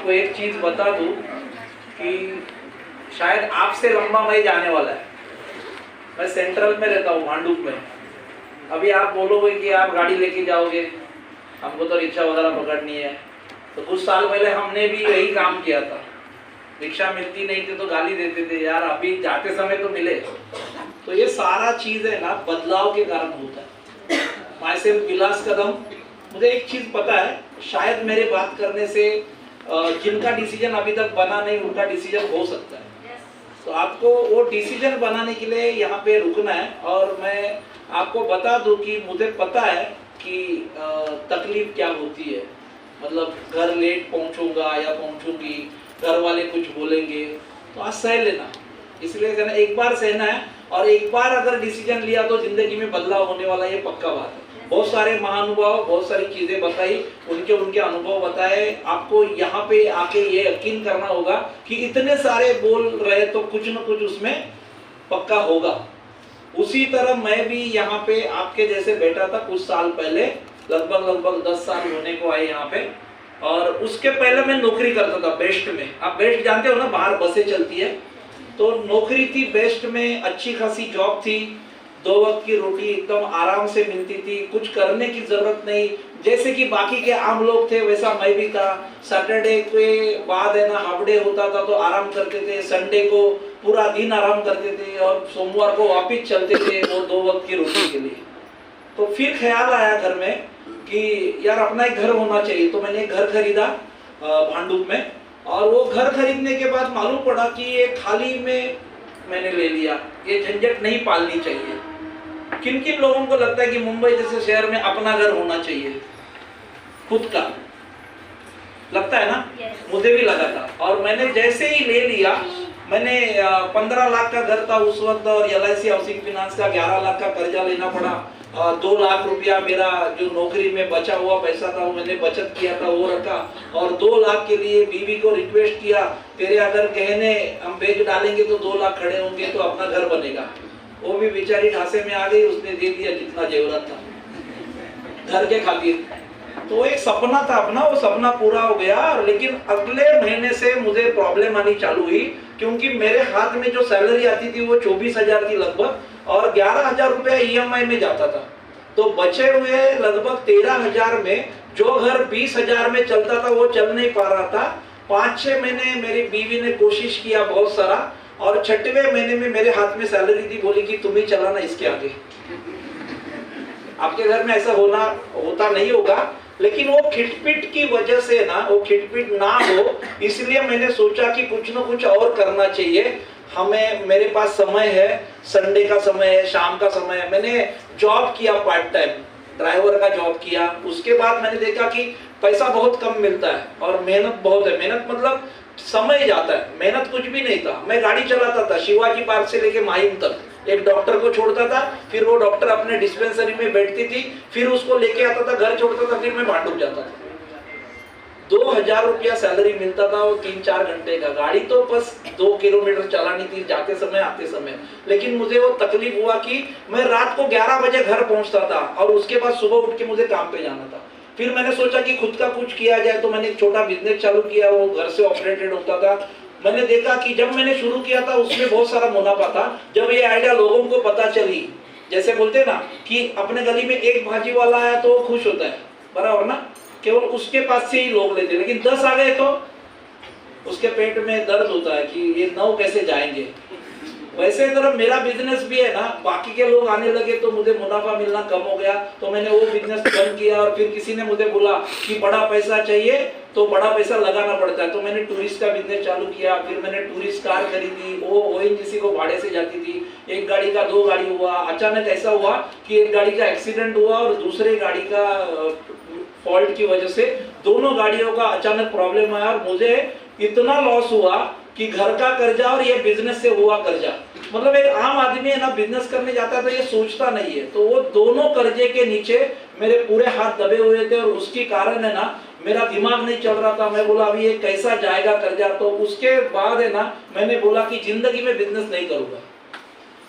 आपको एक चीज़ बता दूं कि शायद आपसे लंबा मैं जाने वाला है। मैं सेंट्रल में रहता हूँ, भांडुप में। अभी आप बोलोगे कि आप गाड़ी लेके जाओगे, हमको तो रिक्शा वगैरह पकड़नी है। तो कुछ साल पहले हमने भी यही काम किया था। रिक्शा मिलती नहीं थी तो गाली देते थे, यार अभी जाते समय तो मिले। तो ये सारा चीज़ है ना, बदलाव के कारण होता है। माय सेल्फ विलास कदम। मुझे एक चीज़ पता है, शायद मेरे बात करने से जिनका डिसीजन अभी तक बना नहीं उनका डिसीजन हो सकता है। तो आपको वो डिसीजन बनाने के लिए यहाँ पे रुकना है। और मैं आपको बता दूं कि मुझे पता है कि तकलीफ क्या होती है। मतलब घर लेट पहुँचूंगा या पहुँचूंगी, घर वाले कुछ बोलेंगे, तो आज सह लेना। इसलिए कहना, एक बार सहना है। और एक बार अगर डिसीजन लिया तो जिंदगी में बदलाव होने वाला, ये पक्का बात है। बहुत सारे महानुभाव बहुत सारी चीज़ें बताई, उनके अनुभव बताए। आपको यहाँ पे आके ये यकीन करना होगा कि इतने सारे बोल रहे तो कुछ न कुछ उसमें पक्का होगा। उसी तरह मैं भी यहाँ पे आपके जैसे बैठा था कुछ साल पहले, लगभग 10 साल होने को आए यहाँ पे। और उसके पहले मैं नौकरी करता था बेस्ट में। आप बेस्ट जानते हो ना, बाहर बसें चलती है, तो नौकरी थी बेस्ट में, अच्छी खासी जॉब थी, 2 वक्त की रोटी एकदम आराम से मिलती थी, कुछ करने की जरूरत नहीं। जैसे कि बाकी के आम लोग थे वैसा मैं भी था। सैटरडे के बाद है ना हाफ डे होता था तो आराम करते थे, संडे को पूरा दिन आराम करते थे और सोमवार को वापिस चलते थे वो 2 वक्त की रोटी के लिए। तो फिर ख्याल आया घर में कि यार अपना एक घर होना चाहिए। तो मैंने एक घर खरीदा भांडुप में। और वो घर खरीदने के बाद मालूम पड़ा कि ये खाली में मैंने ले लिया, ये झंझट नहीं पालनी चाहिए। किन किन लोगों को लगता है कि मुंबई जैसे शहर में अपना घर होना चाहिए, खुद का? लगता है ना? मुझे भी लगा था। और मैंने जैसे ही ले लिया, मैंने 15 लाख का घर था उस वक्त और LIC हाउसिंग फाइनेंस का 11 लाख का कर्जा लेना पड़ा। 2 लाख रुपया मेरा जो नौकरी में बचा हुआ पैसा था वो मैंने बचत किया था, वो रखा। और 2 लाख के लिए बीवी को रिक्वेस्ट किया, तेरे अगर गहने हम बेच डालेंगे तो 2 लाख खड़े होंगे तो अपना घर बनेगा। वो भी बेचारी ढांसे में आ गई, उसने दे दिया जितना जेवरात था घर के खातिर। तो एक सपना था अपना, वो सपना पूरा हो गया। लेकिन अगले महीने से मुझे प्रॉब्लम आनी चालू हुई, क्योंकि मेरे हाथ में जो सैलरी आती थी वो 24,000 थी लगभग, और 11,000 रुपया EMI में जाता था। तो बचे हुए लगभग 13,000 में जो घर 20,000 में चलता था वो चल नहीं पा रहा था। 5-6 महीने मेरी बीवी ने कोशिश किया बहुत सारा, और 6वें महीने में मेरे हाथ में सैलरी थी, बोली कि तुम ही चलाना इसके आगे। आपके घर में ऐसा होता नहीं होगा, लेकिन वो खिटपिट की वजह से ना, वो खिटपिट ना हो इसलिए मैंने सोचा कि कुछ ना कुछ और करना चाहिए हमें। मेरे पास समय है, संडे का समय है, शाम का समय है। मैंने जॉब किया, पार्ट टाइम ड्राइवर का जॉब किया। उसके बाद मैंने देखा कि पैसा बहुत कम मिलता है और मेहनत बहुत है। मेहनत मतलब समय जाता है, मेहनत कुछ भी नहीं था। मैं गाड़ी चलाता था शिवाजी पार्क से लेके माहिम तक, एक डॉक्टर को छोड़ता था, फिर वो डॉक्टर अपने डिस्पेंसरी में बैठती थी, फिर उसको लेके आता था, घर छोड़ता था, फिर मैं भांडुप जाता था। 2,000 रुपया सैलरी मिलता था, वो 3-4 घंटे का। गाड़ी तो बस 2 किलोमीटर चलानी थी जाते समय आते समय। लेकिन मुझे वो तकलीफ हुआ कि मैं रात को 11 बजे घर पहुंचता था और उसके बाद सुबह उठ के मुझे काम पे जाना था। फिर मैंने सोचा कि खुद का कुछ किया जाए, तो मैंने एक छोटा बिजनेस चालू किया, वो घर से ऑपरेटेड होता था। मैंने देखा कि जब मैंने शुरू किया था उसमें बहुत सारा मुनाफा था। जब ये आइडिया लोगों को पता चली, जैसे बोलते ना कि अपने गली में एक भाजी वाला आया तो खुश होता है, बराबर ना? केवल उसके पास से ही लोग लेते, लेकिन 10 आ गए तो उसके पेट में दर्द होता है कि ये 9 कैसे जाएंगे। वैसे तरह मेरा बिजनेस भी है ना, बाकी के लोग आने लगे तो मुझे मुनाफा मिलना कम हो गया, तो मैंने वो बिजनेस बंद किया। और फिर किसी ने मुझे बोला कि बड़ा पैसा चाहिए तो बड़ा पैसा लगाना पड़ता है, तो मैंने टूरिस्ट का बिजनेस चालू किया। फिर मैंने टूरिस्ट कार खरीदी, वो ONGC को भाड़े से जाती थी। एक गाड़ी का 2 गाड़ी हुआ। अचानक ऐसा हुआ कि एक गाड़ी का एक्सीडेंट हुआ और दूसरे गाड़ी का फॉल्ट की वजह से दोनों गाड़ियों का अचानक प्रॉब्लम आया और मुझे इतना लॉस हुआ कि घर का कर्जा और ये बिजनेस से हुआ कर्जा। मतलब एक आम आदमी है ना, बिजनेस करने जाता है तो ये सोचता नहीं है। तो वो दोनों कर्जे के नीचे मेरे पूरे हाथ दबे हुए थे और उसके कारण है ना मेरा दिमाग नहीं चल रहा था। मैं बोला अभी ये कैसा जाएगा कर्जा। तो उसके बाद है ना मैंने बोला कि जिंदगी में बिजनेस नहीं करूंगा।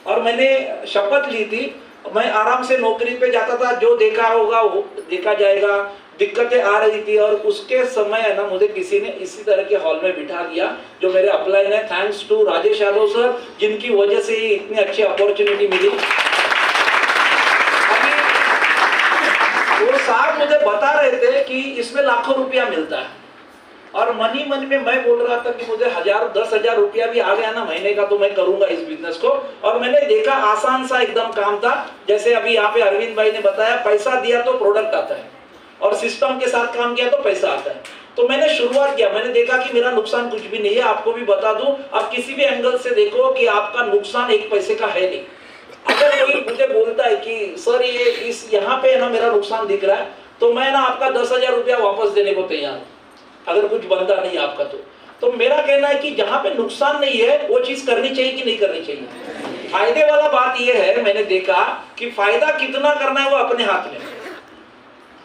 और मैंने शपथ ली थी, मैं आराम से नौकरी पे जाता था, जो देखा होगा वो देखा जाएगा। दिक्कतें आ रही थी और उसके समय है ना मुझे किसी ने इसी तरह के हॉल में बिठा दिया जो मेरे अपलाइन है। Thanks to Rajesh Yadav sir, जिनकी वजह से ही इतनी अच्छी अपॉर्चुनिटी मिली। अभी वो साहब मुझे बता रहे थे कि इसमें लाखों रुपया मिलता है और मनी मन में मैं बोल रहा था कि मुझे 1000-10,000 रुपया भी आ गया ना महीने का तो मैं करूंगा इस बिजनेस को। और मैंने देखा आसान सा एकदम काम था, जैसे अभी यहाँ पे अरविंद भाई ने बताया, पैसा दिया तो प्रोडक्ट आता है और सिस्टम के साथ काम किया तो पैसा आता है। तो मैंने शुरुआत किया, मैंने देखा कि मेरा नुकसान कुछ भी नहीं है। आपको भी बता दूं, आप किसी भी एंगल से देखो कि आपका नुकसान 1 पैसे का है नहीं। अगर कोई मुझे बोलता है कि सर ये इस यहाँ पे ना मेरा नुकसान दिख रहा है, तो मैं ना आपका 10,000 रुपया वापस देने को तैयार हूँ, अगर कुछ बनता नहीं आपका तो मेरा कहना है कि जहां पे नुकसान नहीं है वो चीज करनी चाहिए कि नहीं करनी चाहिए। फायदे वाला बात ये है, मैंने देखा कि फायदा कितना करना है वो अपने हाथ में।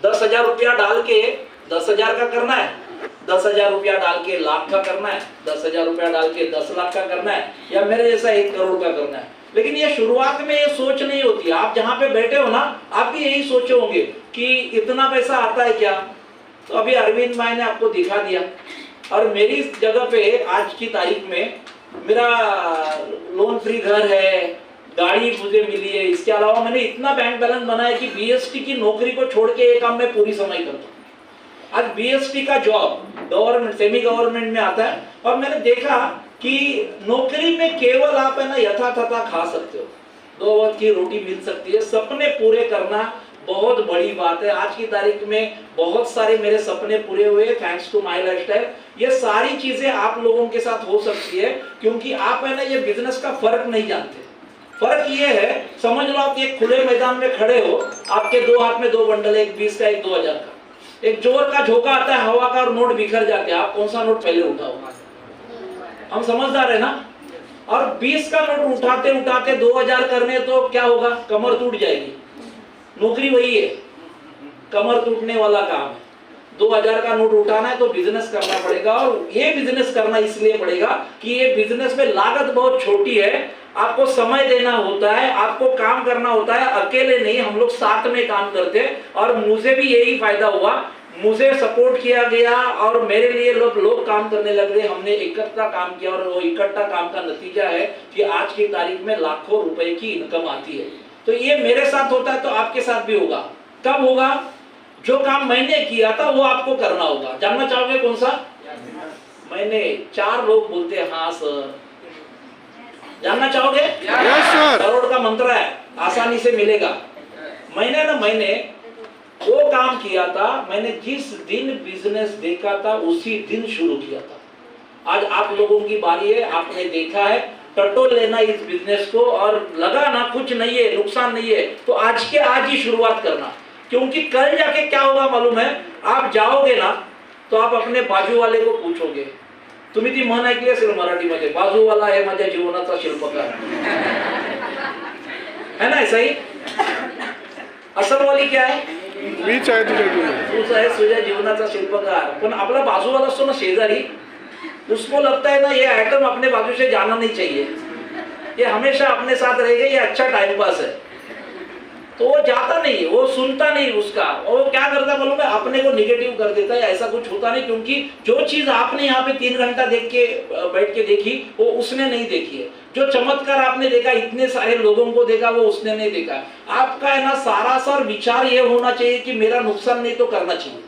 10,000 रुपया डाल के 10,000 का करना है, 10,000 रुपया डाल के लाख का करना है, 10,000 रुपया डाल के 10 लाख का करना है, या मेरे जैसा 1 करोड़ का करना है। लेकिन ये शुरुआत में ये सोच नहीं होती। आप जहां पे बैठे हो ना, आप भी यही सोचे होंगे कि इतना पैसा आता है क्या। तो अभी अरविंद भाई ने आपको दिखा दिया और मेरी जगह पे आज की तारीख में मेरा लोन फ्री घर है, गाड़ी मुझे मिली है। इसके अलावा मैंने इतना बैंक बैलेंस बनाया कि बीएसटी की नौकरी को छोड़ के ये काम मैं पूरी समय करता हूँ। आज बीएसटी का जॉब गवर्नमेंट सेमी गवर्नमेंट में आता है और मैंने देखा कि नौकरी में केवल आप है ना यथातथा खा सकते हो, 2 वक्त की रोटी मिल सकती है। सपने पूरे करना बहुत बड़ी बात है। आज की तारीख में बहुत सारे मेरे सपने पूरे हुए थैंक्स टू माय लाइफस्टाइल। ये सारी चीजें आप लोगों के साथ हो सकती है क्योंकि आप है ना ये बिजनेस का फर्क नहीं जानते। फर्क ये है, समझ लो आप एक खुले मैदान में खड़े हो, आपके 2 हाथ में 2 बंडल, एक 20 का एक 2000 का, एक जोर का झोंका आता है हवा का और नोट बिखर जाते हैं। आप कौन सा नोट पहले उठाओगे? हम समझदार है ना। और 20 का नोट उठाते उठाते 2000 करने तो क्या होगा? कमर टूट जाएगी। नौकरी वही है, कमर टूटने वाला काम है। 2000 का नोट उठाना है तो बिजनेस करना पड़ेगा और ये बिजनेस करना इसलिए पड़ेगा कि ये बिजनेस में लागत बहुत छोटी है। आपको समय देना होता है, आपको काम करना होता है, अकेले नहीं, हम लोग साथ में काम करते हैं। और मुझे भी यही फायदा हुआ, मुझे सपोर्ट किया गया और मेरे लिए लोग काम करने लग गए। हमने इकट्ठा काम किया और वो इकट्ठा काम का नतीजा है कि आज की तारीख में लाखों रुपए की इनकम आती है। तो ये मेरे साथ होता है तो आपके साथ भी होगा। कब होगा? जो काम मैंने किया था वो आपको करना होगा। जानना चाहोगे कौन सा? मैंने 4 लोग बोलते हैं हाँ सर। जानना चाहोगे? Yes sir. करोड़ का मंत्र है, आसानी से मिलेगा। मैंने वो काम किया था, मैंने जिस दिन बिजनेस देखा था उसी दिन शुरू किया था। आज आप लोगों की बारी है, आपने देखा है, टटोल लेना इस बिजनेस को और लगा ना कुछ नहीं है, नुकसान नहीं है, तो आज के आज ही शुरुआत करना। क्योंकि कल जाके क्या होगा मालूम है? आप जाओगे ना तो आप अपने बाजू वाले को पूछोगे, तुम्ही ती म्हण ऐकली असेल मराठीमध्ये, बाजूवाला है माझ्या जीवनाचा शिल्पकार, है ना? ऐसा ही असल वाली क्या है? मीच आहे तूच आहे तुझ्या जीवनाचा शिल्पकार। पण आपला बाजूवाला असतो ना शेजारी, उसको लगता है ना ये आइटम अपने बाजू से जाना नहीं चाहिए, ये हमेशा अपने साथ रहेगा, ये अच्छा टाइम पास है। तो वो जाता नहीं, वो सुनता नहीं उसका, और वो क्या करता मालूम है? अपने को निगेटिव कर देता है। ऐसा कुछ होता नहीं, क्योंकि जो चीज आपने यहाँ पे 3 घंटा देख के बैठ के देखी वो उसने नहीं देखी है। जो चमत्कार आपने देखा, इतने सारे लोगों को देखा, वो उसने नहीं देखा। आपका है ना सारासार विचार ये होना चाहिए कि मेरा नुकसान नहीं तो करना चाहिए।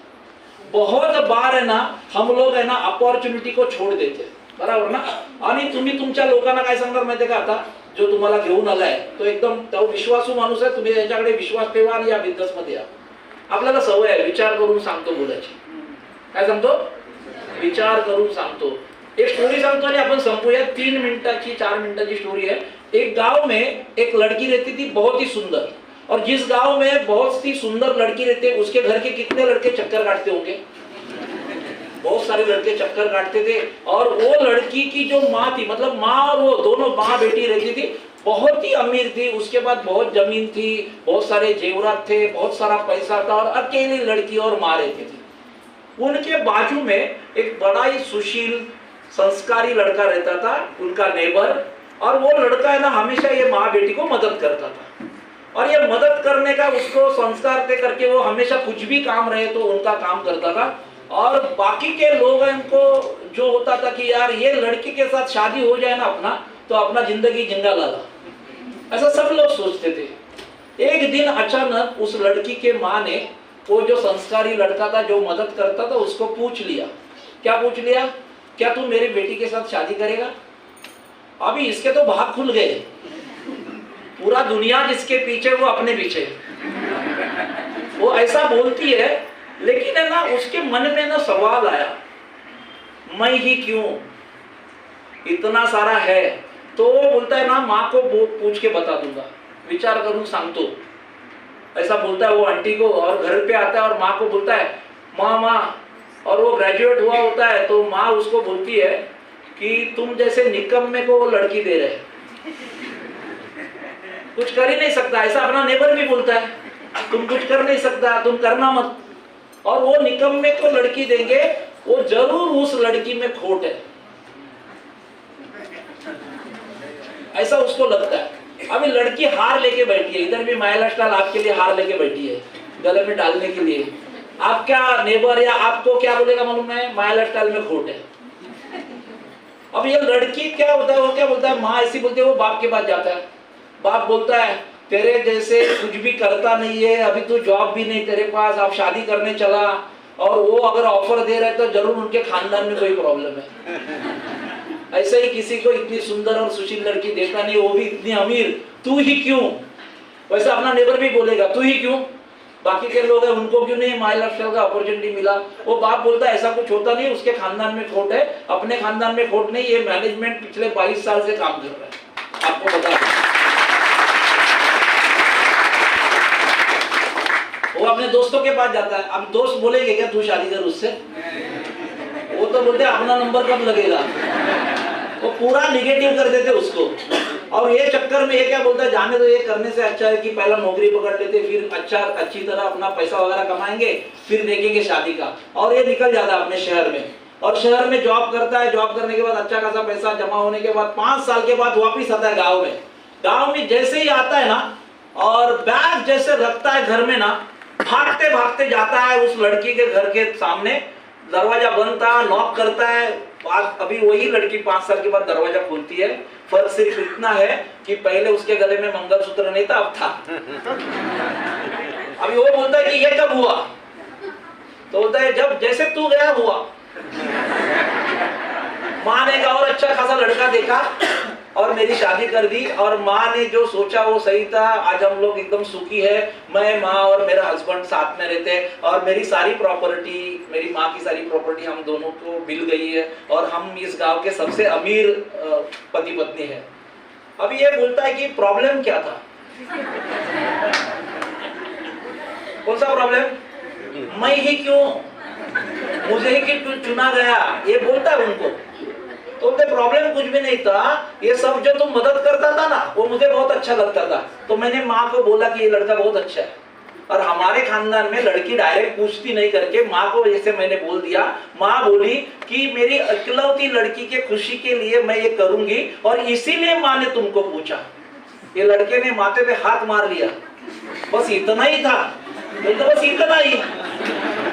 बहुत बार है ना हम लोग है ना अपॉर्च्युनिटी को छोड़ देते, बराबर ना? आणि तुम्ही तुमच्या लोकांना काय सांगणार माहिती का? आता जो तुम्हाला घेऊन आलाय तो एकदम तो विश्वासू माणूस आहे, तुम्ही याच्याकडे विश्वास ठेवा आणि या बिझनेस मध्ये या। आपल्याला सवय आहे विचार करून सांगतो बोलायची। काय सांगतो? विचार करून सांगतो। एक स्टोरी सांगतो आणि आपण संपूया। 3 मिनिटाची 4 मिनिटाची स्टोरी है। एक गांव में एक लड़की रहती थी, बहुत ही सुंदर, और जिस गांव में बहुत सी सुंदर लड़की रहती है उसके घर के कितने लड़के चक्कर काटते होंगे? बहुत सारे लड़के चक्कर काटते थे। और वो लड़की की जो माँ थी, मतलब माँ और वो दोनों माँ बेटी रहती थी, बहुत ही अमीर थी, उसके बाद बहुत जमीन थी, बहुत सारे जेवरात थे, बहुत सारा पैसा था, और अकेली लड़की और माँ रहती थी। उनके बाजू में एक बड़ा ही सुशील संस्कारी लड़का रहता था, उनका नेबर, और वो लड़का है ना हमेशा ये माँ बेटी को मदद करता था। और ये मदद करने का उसको संस्कार दे करके वो हमेशा कुछ भी काम रहे तो उनका काम करता था। और बाकी के लोगों को जो होता था कि यार ये लड़की के साथ शादी हो जाए ना अपना, तो अपना जिंदगी जिंगा लाला, ऐसा सब लोग सोचते थे। एक दिन अचानक उस लड़की के माँ ने, वो जो संस्कारी लड़का था जो मदद करता था, उसको पूछ लिया। क्या पूछ लिया? क्या तू मेरी बेटी के साथ शादी करेगा? अभी इसके तो भाग खुल गए, पूरा दुनिया जिसके पीछे वो अपने पीछे। वो ऐसा बोलती है, लेकिन है ना उसके मन में ना सवाल आया, मैं ही क्यों, इतना सारा है। तो वो बोलता है ना माँ को पूछ के बता दूंगा, विचार करूं सांगतो, ऐसा बोलता है वो आंटी को। और घर पे आता है और माँ को बोलता है माँ माँ, और वो ग्रेजुएट हुआ होता है तो माँ उसको बोलती है कि तुम जैसे निकम्मे को वो लड़की दे रहे, कुछ कर ही नहीं सकता। ऐसा अपना नेबर भी बोलता है, तुम कुछ कर नहीं सकता, तुम करना मत। और वो निकम्मे को लड़की देंगे, वो जरूर उस लड़की में खोट है, ऐसा उसको लगता है। अभी लड़की हार लेके बैठी है, इधर भी माइला स्टाइल आपके लिए हार लेके बैठी है गले में डालने के लिए। आप क्या नेबर या आपको क्या बोलेगा मालूम है? माइला स्टाइल में खोट है। अब ये लड़की क्या होता है, वो क्या बोलता है, माँ ऐसी बोलती है, वो बाप के पास जाता है। बाप बोलता है तेरे जैसे कुछ भी करता नहीं है, अभी तो जॉब भी नहीं तेरे पास, आप शादी करने चला, और वो अगर ऑफर दे रहे तो जरूर उनके खानदान में कोई प्रॉब्लम है। ऐसे ही किसी को इतनी सुंदर और सुशील लड़की देता नहीं, वो भी इतनी अमीर, तू ही क्यों? वैसे अपना नेबर भी बोलेगा तू ही क्यों, बाकी के लोग हैं उनको क्यों नहीं माई लाइफस्टाइल का अपॉर्चुनिटी मिला। वो बाप बोलता है ऐसा कुछ होता नहीं, उसके खानदान में खोट है, अपने खानदान में खोट नहीं, ये मैनेजमेंट पिछले 22 साल से काम कर रहा है, आपको बता दें। वो अपने दोस्तों के पास जाता है, अब दोस्त बोलेंगे क्या तू शादी कर उससे? वो तो बोलते अपना नंबर कब लगेगा, वो पूरा निगेटिव कर देते उसको। और ये चक्कर में ये क्या बोलता है, जाने तो ये करने से अच्छा है कि पहला नौकरी पकड़ लेते, फिर अच्छी तरह अपना पैसा वगैरह कमाएंगे, फिर देखेंगे शादी का। और ये निकल जाता है अपने शहर में, और शहर में जॉब करता है। जॉब करने के बाद अच्छा खासा पैसा जमा होने के बाद 5 साल के बाद वापिस आता है गाँव में। गाँव में जैसे ही आता है ना, और बैग जैसे रखता है घर में ना, भागते भागते जाता है उस लड़की के घर के सामने, दरवाजा बंद था, नॉक करता है। अभी वही लड़की 5 साल के बाद दरवाजा खोलती है। फर्क सिर्फ इतना है कि पहले उसके गले में मंगलसूत्र नहीं था, अब था। अभी वो बोलता है कि ये कब हुआ? तो बोलता है जब जैसे तू गया हुआ। माँ ने कहा और अच्छा खासा लड़का देखा और मेरी शादी कर दी, और माँ ने जो सोचा वो सही था। आज हम लोग एकदम सुखी है, मैं, माँ और मेरा हस्बैंड साथ में रहते हैं, और मेरी सारी प्रॉपर्टी, मेरी माँ की सारी प्रॉपर्टी हम दोनों को मिल गई है, और हम इस गांव के सबसे अमीर पति पत्नी है। अब ये बोलता है कि प्रॉब्लम क्या था? कौन सा प्रॉब्लम? मैं ही क्यों, मुझे ही क्यों चुना गया, ये बोलता है उनको। तो उनके प्रॉब्लम कुछ भी नहीं था, ये सब जो तुम मदद करता था ना, वो मुझे बहुत अच्छा लगता था। तो मैंने माँ को बोला कि ये लड़का बहुत अच्छा है। और हमारे खानदान में लड़की डायरेक्ट पूछती नहीं करके माँ को जैसे मैंने बोल दिया। माँ बोली कि मेरी इकलौती लड़की के खुशी के लिए मैं ये करूंगी, और इसीलिए माँ ने तुमको पूछा। ये लड़के ने माथे पे हाथ मार लिया, बस इतना ही था, तो बस इतना ही।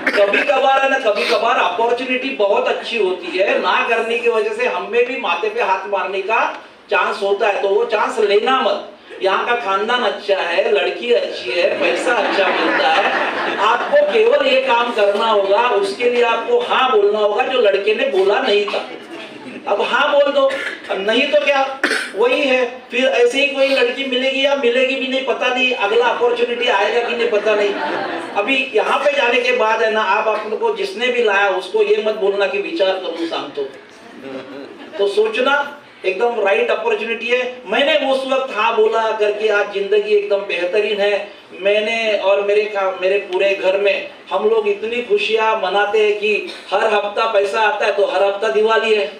कभी कभार है ना, कभी कभार अपॉर्चुनिटी बहुत अच्छी होती है, ना करने की वजह से हमें भी माथे पे हाथ मारने का चांस होता है, तो वो चांस लेना मत। यहाँ का खानदान अच्छा है, लड़की अच्छी है, पैसा अच्छा मिलता है, आपको केवल ये काम करना होगा, उसके लिए आपको हाँ बोलना होगा जो लड़के ने बोला नहीं था। अब हाँ बोल दो, नहीं तो क्या वही है, फिर ऐसे ही कोई लड़की मिलेगी या मिलेगी भी नहीं पता नहीं, अगला अपॉर्चुनिटी आएगा कि नहीं पता नहीं। अभी यहाँ पे जाने के बाद है ना, आप अपने को जिसने भी लाया उसको ये मत बोलना कि विचार करूँ शाम तो सोचना एकदम राइट अपॉर्चुनिटी है। मैंने उस वक्त हाँ बोला करके आज जिंदगी एकदम बेहतरीन है। मैंने और मेरे पूरे घर में हम लोग इतनी खुशियां मनाते हैं कि हर हफ्ता पैसा आता है तो हर हफ्ता दिवाली है,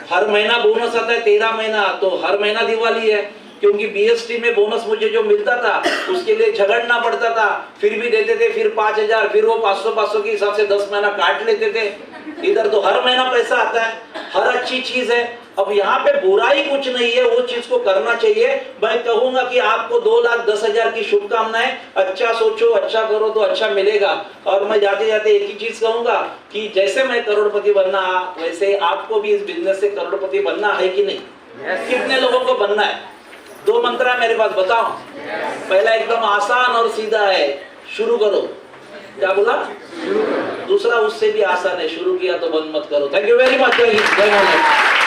हर महीना बोनस आता है 13 महीना तो हर महीना दिवाली है। क्योंकि बीएसटी में बोनस मुझे जो मिलता था उसके लिए झगड़ना पड़ता था, फिर भी देते थे, फिर 5000, फिर वो 500 के हिसाब से 10 महीना काट लेते थे। इधर तो हर महीना पैसा आता है, हर अच्छी चीज है। अब यहाँ पे बुराई कुछ नहीं है, वो चीज को करना चाहिए। मैं कहूंगा कि आपको 2,10,000 की शुभकामनाएं। अच्छा सोचो, अच्छा करो तो अच्छा मिलेगा। और मैं जाते जाते एक ही चीज कहूंगा कि जैसे मैं करोड़पति बनना, वैसे आपको भी इस बिजनेस से करोड़पति बनना है कि नहीं? कितने लोगों को बनना है? 2 मंत्र है मेरे पास, बताओ। पहला एकदम आसान और सीधा है, शुरू करो। क्या बोला? दूसरा उससे भी आसान है, शुरू किया तो बंद मत करो। Thank you very much. जय हिंद, जय भारत।